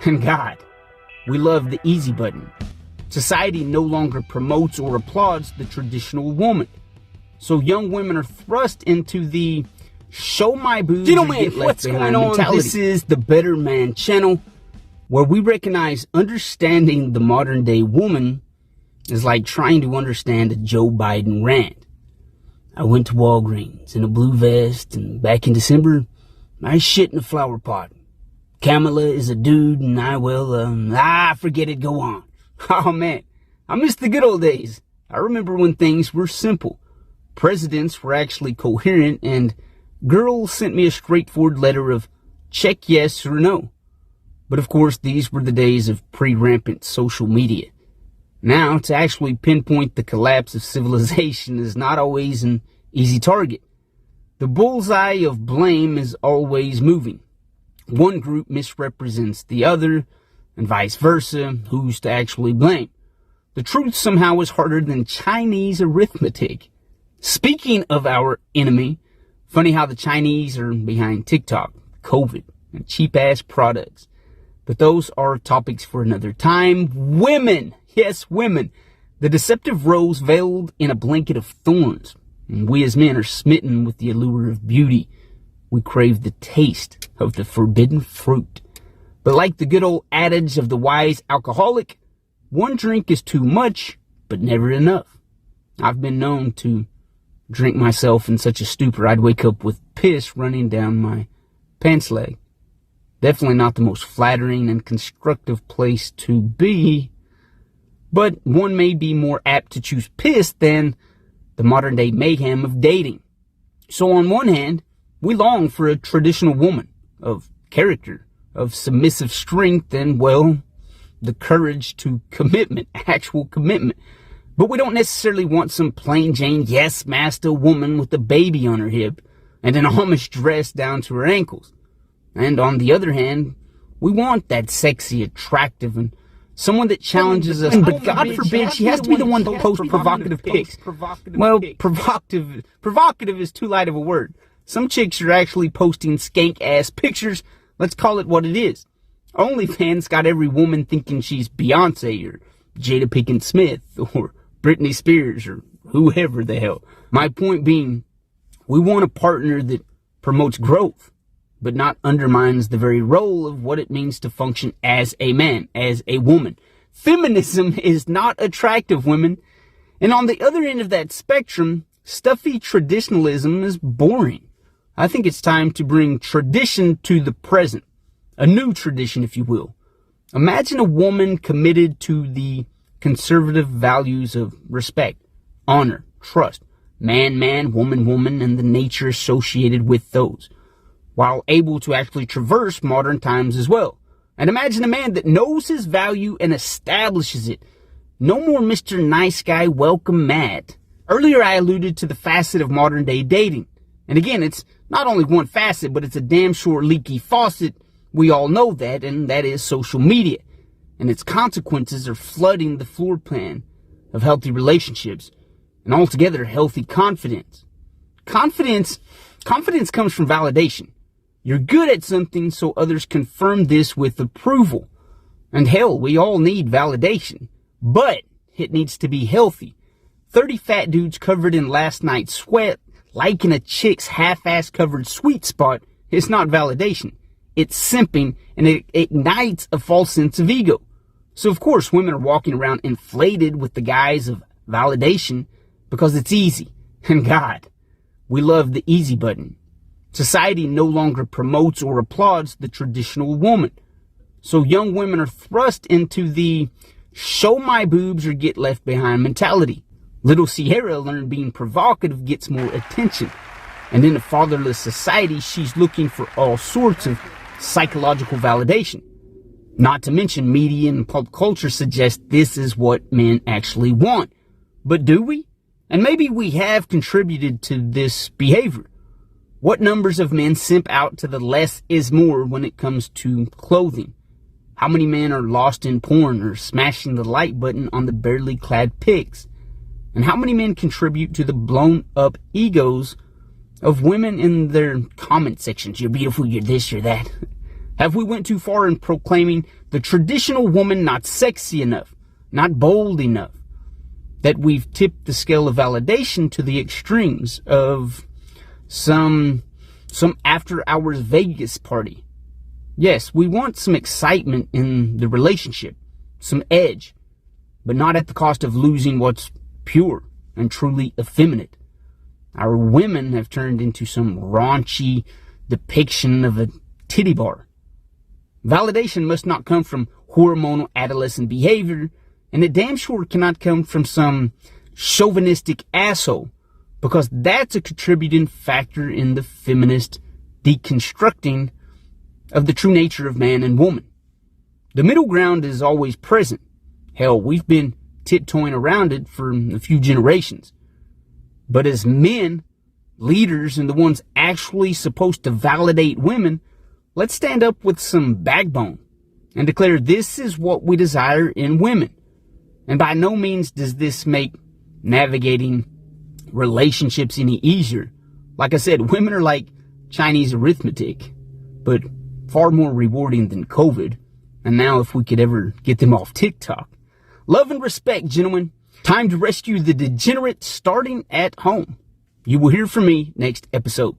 And God, we love the easy button. Society no longer promotes or applauds the traditional woman. So young women are thrust into the show my boobs or get left behind mentality. This is the Better Man channel, where we recognize understanding the modern day woman is like trying to understand a Joe Biden rant. I went to Walgreens in a blue vest, and back in December, I shit in a flower pot. Kamala is a dude, and forget it, go on. Oh man, I miss the good old days. I remember when things were simple. Presidents were actually coherent, and girls sent me a straightforward letter of check yes or no. But of course, these were the days of pre-rampant social media. Now, to actually pinpoint the collapse of civilization is not always an easy target. The bullseye of blame is always moving. One group misrepresents the other, and vice versa. Who's to actually blame? The truth somehow is harder than Chinese arithmetic. Speaking of our enemy, funny how the Chinese are behind TikTok, COVID, and cheap-ass products. But those are topics for another time. Women, yes, women. The deceptive rose veiled in a blanket of thorns. And we as men are smitten with the allure of beauty. We crave the taste of the forbidden fruit. But like the good old adage of the wise alcoholic, one drink is too much, but never enough. I've been known to drink myself in such a stupor I'd wake up with piss running down my pants leg. Definitely not the most flattering and constructive place to be, but one may be more apt to choose piss than the modern day mayhem of dating. So on one hand, we long for a traditional woman of character, of submissive strength, and, well, the courage to commitment, actual commitment. But we don't necessarily want some plain Jane yes master woman with a baby on her hip and an Amish dress down to her ankles. And on the other hand, we want that sexy, attractive, and someone that challenges us. But God forbid she has to be the one to post provocative pics. Well, provocative is too light of a word. Some chicks are actually posting skank-ass pictures. Let's call it what it is. OnlyFans got every woman thinking she's Beyonce or Jada Pinkett Smith or Britney Spears or whoever the hell. My point being, we want a partner that promotes growth, but not undermines the very role of what it means to function as a man, as a woman. Feminism is not attractive, women. And on the other end of that spectrum, stuffy traditionalism is boring. I think it's time to bring tradition to the present. A new tradition, if you will. Imagine a woman committed to the conservative values of respect, honor, trust, man, man, woman, woman, and the nature associated with those, while able to actually traverse modern times as well. And imagine a man that knows his value and establishes it. No more Mr. Nice Guy, welcome Matt. Earlier I alluded to the facet of modern day dating. And again, it's not only one facet, but it's a damn sure leaky faucet. We all know that, and that is social media. And its consequences are flooding the floor plan of healthy relationships and altogether healthy confidence. Confidence comes from validation. You're good at something, so others confirm this with approval. And hell, we all need validation. But it needs to be healthy. 30 fat dudes covered in last night's sweat, liking a chick's half-ass covered sweet spot, is not validation. It's simping, and it ignites a false sense of ego. So of course, women are walking around inflated with the guise of validation because it's easy. And God, we love the easy button. Society no longer promotes or applauds the traditional woman. So young women are thrust into the show my boobs or get left behind mentality. Little Sierra learned being provocative gets more attention. And in a fatherless society, she's looking for all sorts of psychological validation. Not to mention media and pop culture suggest this is what men actually want. But do we? And maybe we have contributed to this behavior. What numbers of men simp out to the less is more when it comes to clothing? How many men are lost in porn or smashing the like button on the barely clad pics? And how many men contribute to the blown up egos of women in their comment sections? You're beautiful, you're this, you're that. Have we went too far in proclaiming the traditional woman not sexy enough, not bold enough, that we've tipped the scale of validation to the extremes of some after-hours Vegas party? Yes, we want some excitement in the relationship, some edge, but not at the cost of losing what's pure and truly effeminate. Our women have turned into some raunchy depiction of a titty bar. Validation must not come from hormonal adolescent behavior, and it damn sure cannot come from some chauvinistic asshole, because that's a contributing factor in the feminist deconstructing of the true nature of man and woman. The middle ground is always present. Hell, we've been tiptoeing around it for a few generations. But as men, leaders, and the ones actually supposed to validate women, let's stand up with some backbone and declare this is what we desire in women. And by no means does this make navigating relationships any easier. Like I said, women are like Chinese arithmetic, but far more rewarding than COVID. And now if we could ever get them off TikTok. Love and respect, gentlemen. Time to rescue the degenerate starting at home. You will hear from me next episode.